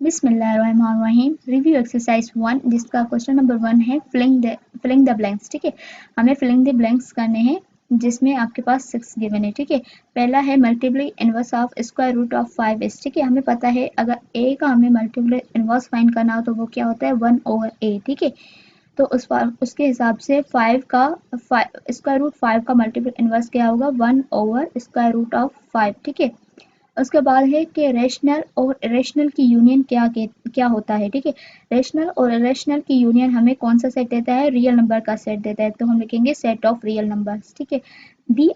बिस्मिल्लाहिर्रहमानिर्रहीम। Review exercise 1 जिसका question number 1 है फिलिंग द ब्लैंक्स। ठीक है, हमें फिलिंग द ब्लैंक्स करने हैं जिसमें आपके पास 6 गिवन है। ठीक है, पहला है multiply inverse of square root of 5 ठीक है, हमें पता है अगर a का हमें मल्टीप्लाई इनवर्स फाइंड करना हो तो वो क्या होता है 1/a। ठीक है, तो उसके हिसाब से 5 का स्क्वायर रूट 5 का मल्टीप्लाई इनवर्स क्या होगा 1/स्क्वायर रूट ऑफ 5। ठीक है, उसके बाद है कि रेशनल और इरेशनल की यूनियन क्या होता है। ठीक है, रेशनल और इरेशनल की यूनियन हमें कौन सा सेट देता है, रियल नंबर का सेट देता है, तो हम लिखेंगे सेट ऑफ रियल नंबर्स। ठीक है, the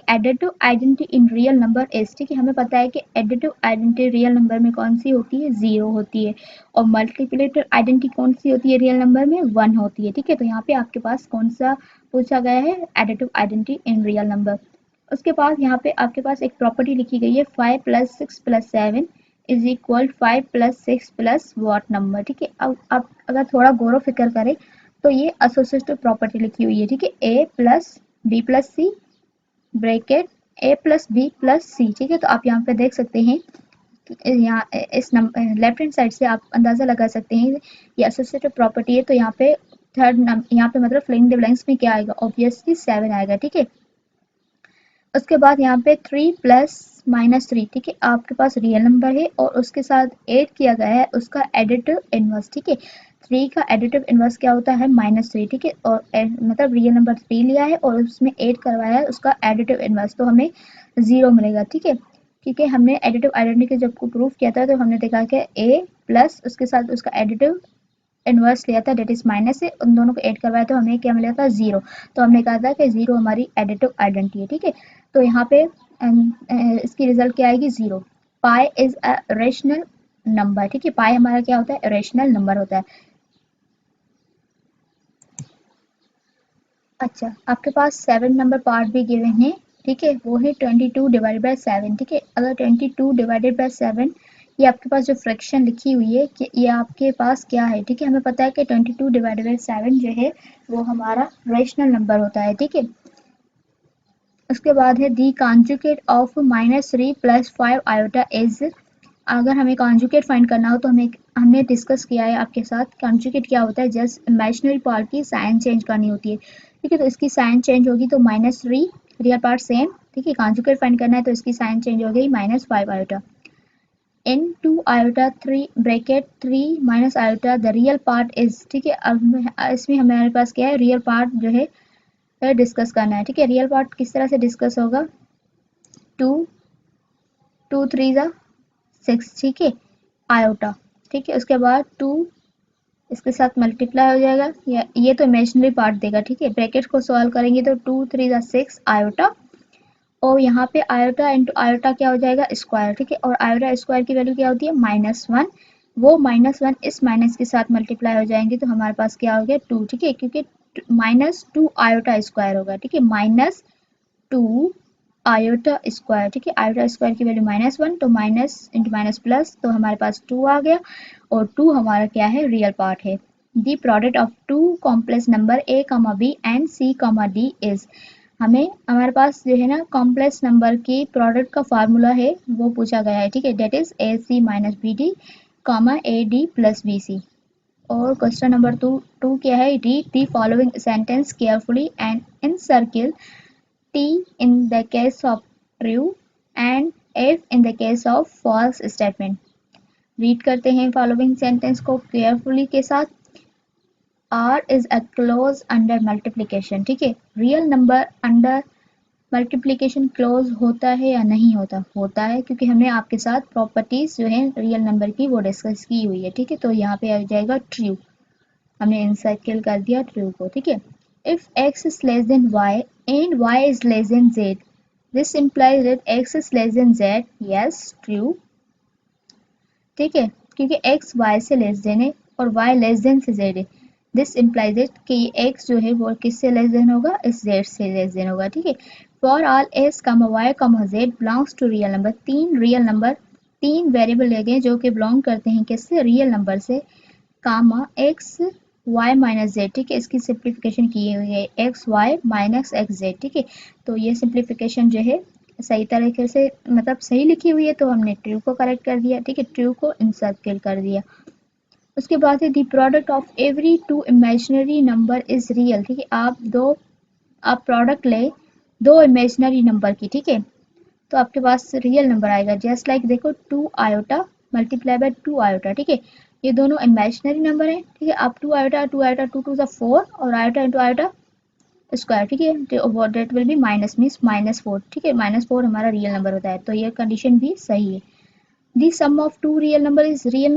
additive identity in real number is. ठीक है, हमें पता है कि एडिटिव आइडेंटिटी रियल नंबर में कौन सी होती है, 0 होती है, और मल्टीप्लिकेटिव आइडेंटिटी कौन सी होती है रियल नंबर में, 1 होती है। ठीक है, तो यहाँ पे आपके पास कौन सा पूछा गया है, additive identity in real number. उसके बाद यहाँ पे आपके पास एक प्रॉपर्टी लिखी गई है 5 + 6 + 7 इज इक्वल 5 + 6 + व्हाट नंबर। ठीक है, अब आप अगर थोड़ा गौर फिक्र करें तो ये एसोसिएटिव प्रॉपर्टी लिखी हुई है। ठीक है, a + b + c bracket a + b + c। ठीक है, तो आप यहाँ पे देख सकते हैं यहाँ इस नंबर लेफ्ट हैंड साइड से आप अंदाजा लगा सकते हैं ये एसोसिएटिव प्रॉपर्टी है, तो यहाँ पे यहाँ पे मतलब फिलिंग द ब्लैंक्स में क्या आएगा, ऑब्वियसली 7 आएगा। ठीक है, उसके बाद यहाँ पे 3 + -3। ठीक है, आपके पास रियल नंबर है और उसके साथ ऐड किया गया है उसका एडिटिव इनवर्स। ठीक है, 3 का एडिटिव इनवर्स क्या होता है -3। ठीक है, और मतलब रियल नंबर 3 लिया है और उसमें ऐड करवाया है उसका एडिटिव इनवर्स, तो हमें 0 मिलेगा। ठीक है, क्योंकि हमने एडिटिव आइडेंटिटी जब को प्रूव किया था तो हमने देखा कि a प्लस उसके साथ उसका एडिटिव इनवर्स लिया था डेट इज माइनस से, उन दोनों को ऐड करवाया तो हमें क्या मिला था 0। तो हमने कहा था कि 0 हमारी एडिटिव आइडेंटिटी है। ठीक है, तो यहाँ पे इसकी रिजल्ट क्या आएगी 0। Pi is a rational number. ठीक है, पाई हमारा क्या होता है, रेशनल नंबर होता है। अच्छा, आपके पास 7 नंबर पार्ट भी गिवन है। ठीक है, वो है 22 / 7। ठीक है, अगर 22 / 7 ये आपके पास जो फ्रैक्शन लिखी हुई है कि ये आपके पास क्या है। ठीक है, हमें पता है कि 22 / 7 जो है वो हमारा रेशनल नंबर होता है। ठीक है, उसके बाद है दी कॉन्जुगेट ऑफ -3 + 5 आयोटा इज। अगर हमें कॉन्जुगेट फाइंड करना हो तो हमने डिस्कस किया है आपके साथ कॉन्जुगेट क्या होता है, जस्ट इमेजिनरी पार्ट की साइन चेंज करनी होती है। ठीक है, तो इसकी साइन चेंज होगी तो -3, रियल पार्ट सेम। ठीक है, कॉन्जुगेट फाइंड करना है तो इसकी साइन चेंज हो गई -5 iota in 2 iota 3 bracket 3 - iota the real part is. ठीक है, अब इसमें हमारे पास क्या है, रियल पार्ट जो है डिस्कस करना है। ठीक है, रियल पार्ट किस तरह से डिस्कस होगा, 2 2 3 ज़ा 6। ठीक है, आयोटा। ठीक है, उसके बाद 2 इसके साथ मल्टीप्लाई हो जाएगा, ये तो इमेजिनरी पार्ट देगा। ठीक है, ब्रैकेट को सॉल्व करेंगे तो 2 3 ज़ा 6 आयोटा, और यहाँ पे आयोटा इंटू आयोटा क्या हो जाएगा, स्क्वायर। ठीक है, और आयोटा स्क्वायर की वैल्यू क्या होती है -1, वो -1 इस माइनस के साथ मल्टीप्लाई हो जाएंगे तो हमारे पास क्या हो गया 2। ठीक है, क्योंकि -2 आयोटा स्क्वायर होगा। ठीक है, -2 आयोटा स्क्वायर। ठीक है, आयोटा स्क्वायर की वैल्यू -1, तो माइनस इंटू माइनस प्लस, तो हमारे पास 2 आ गया, और 2 हमारा क्या है, रियल पार्ट है। The product of 2 complex number a, b and c, d is. हमारे पास जो है ना कॉम्प्लेक्स नंबर की प्रोडक्ट का फार्मूला है वो पूछा गया है। ठीक है, that is ac - bd, ad + bc। और क्वेश्चन नंबर 2 क्या है, read the following sentence carefully and in circle T in the case of true and F in the case of false statement। Read करते हैं following sentence को carefully के साथ। R is a clause under multiplication। ठीक है, real number under multiplication close होता है या नहीं होता, होता है, क्योंकि हमने आपके साथ प्रॉपर्टीज जो है रियल नंबर की वो डिस्कस की हुई है। ठीक है, तो यहाँ पे आ जाएगा ट्रू, हमने इनसर्किल कर दिया ट्रू को। ठीक है, if x is less than y and y is less than z, this implies that x is less than z। yes, true। ठीक है, क्योंकि x y से लेस देन है और y लेस देन से z है, दिस इम्प्लाइज इट कि x जो है वो किससे लेस देन होगा, इस z से लेस देन होगा। ठीक है, for all s, y, z belongs to real number. तीन वेरिएबल ले गए जो कि बिलोंग करते हैं किससे, रियल नंबर से, कामा x y माइनस जेड। ठीक है, इसकी सिंप्लीफिकेशन की हुई है x y minus x Z. ठीक है, तो ये सिंप्लीफिकेशन जो है सही तरीके से मतलब सही लिखी हुई है तो हमने ट्रू को करेक्ट कर दिया, ठीक है, ट्रू को इनसर्किल कर दिया। उसके बाद है the product of every two imaginary number is real, ठीक है, आप प्रोडक्ट ले दो इमेजिनरी नंबर की, ठीक है, तो आपके पास रियल नंबर आएगा। जस्ट लाइक देखो 2 आयोटा मल्टीप्लाई बाय 2 आयोटा, ठीक है, ये दोनों इमेजिनरी नंबर है, ठीक है, आप 2 आयोटा 2 टू 4 और आयोटा इंटू आयोटा स्क्वायर, ठीक है, that will be minus means -4, ठीक है, -4 हमारा रियल नंबर होता है, तो ये कंडीशन भी सही है। The sum of two real number is real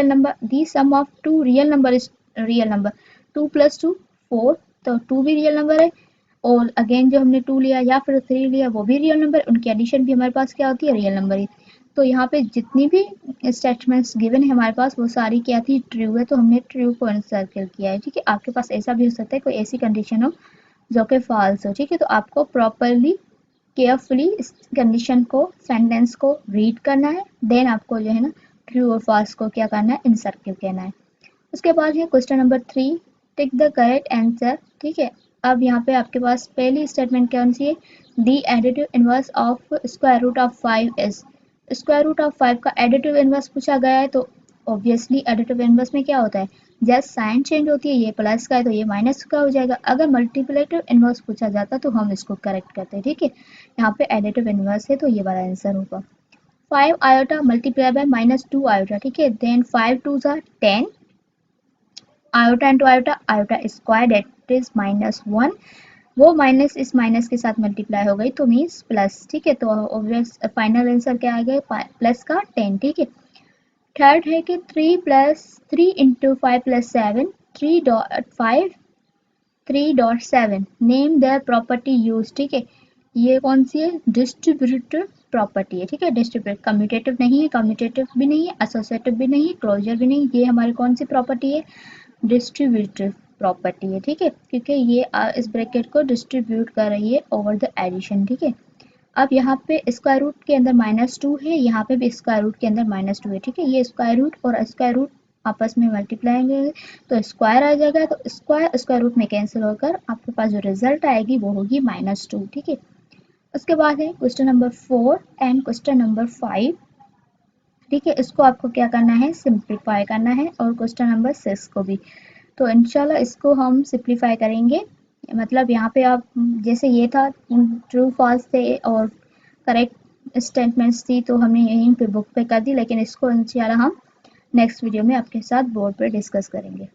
number, the sum of two real number is real number, 2 + 2 4, तो 2 भी रियल नंबर है, और अगेन जो हमने 2 लिया या फिर 3 लिया वो भी रियल नंबर, उनकी एडिशन भी हमारे पास क्या होती है, रियल नंबर ही। तो यहाँ पे जितनी भी स्टेटमेंट्स गिवन है हमारे पास वो सारी क्या थी, ट्रू है, तो हमने ट्रू को सर्कल किया है, ठीक है। आपके पास ऐसा भी हो सकता है कोई ऐसी कंडीशन हो जो कि फॉल्स हो, ठीक है, तो आपको प्रॉपरली केयरफुली इस कंडीशन को सेंटेंस को रीड करना है, देन आपको जो है ना ट्रू और फॉल्स को क्या करना है, इन सर्कल कहना है। उसके बाद है question number 3, tick the correct answer, ठीक है। अब यहाँ पे आपके पास पहली स्टेटमेंट कौन सी है, the additive inverse of square root of 5 is, square root of 5 का एडिटिव इनवर्स पूछा गया है, तो ऑब्वियसली एडिटिव इनवर्स में क्या होता है, जस्ट साइन चेंज होती है, ये प्लस का है तो ये माइनस का हो जाएगा। अगर मल्टीप्लिकेटिव इनवर्स पूछा जाता तो हम इसको करेक्ट करते हैं, ठीक है, यहाँ पे एडिटिव इनवर्स है तो ये वाला आंसर होगा। 5 आयोटा मल्टीप्लाई बाय -2 आयोटा, ठीक है, then 5 2 10, iota into iota, iota square that is -1, वो माइनस इस माइनस के साथ मल्टीप्लाई हो गई तो मीन्स प्लस, ठीक है, तो ऑब्वियस फाइनल आंसर क्या आ गया, प्लस का 10, ठीक है। थर्ड है कि 3 into 5 + 7, 3.7, name the property use, ठीक है, ये कौन सी है, डिस्ट्रीब्यूटिव प्रॉपर्टी है, ठीक है, डिस्ट्रीब्यूटिव, कम्यूटेटिव नहीं है, कम्यूटेटिव भी नहीं है, एसोसिएटिव भी नहीं है, क्लोजर भी नहीं, ये हमारी कौन सी प्रॉपर्टी है, डिस्ट्रीब्यूटिव प्रॉपर्टी है, ठीक है, क्योंकि ये इस ब्रैकेट को डिस्ट्रीब्यूट कर रही है ओवर द एडिशन, ठीक है। अब यहाँ पे स्क्वायर रूट के अंदर -2 है, यहाँ पे भी स्क्वायर रूट के अंदर -2 है, ठीक है, ये स्क्वायर रूट और स्क्वायर रूट आपस में मल्टीप्लाई होंगे तो स्क्वायर आ जाएगा, तो स्क्वायर स्क्वायर रूट में कैंसिल होकर आपके पास जो रिजल्ट आएगी वो होगी -2, ठीक है। उसके बाद है question number 4 and question number 5, ठीक है, इसको आपको क्या करना है, सिंप्लीफाई करना है, और क्वेश्चन नंबर 6 को भी, तो इंशाल्लाह इसको हम सिंप्लीफाई करेंगे। मतलब यहाँ पे आप जैसे ये था ट्रू फॉल्स थे और करेक्ट स्टेटमेंट्स थी तो हमने यहीं पे बुक पे कर दी, लेकिन इसको इंशाल्लाह हम नेक्स्ट वीडियो में आपके साथ बोर्ड पे डिस्कस करेंगे।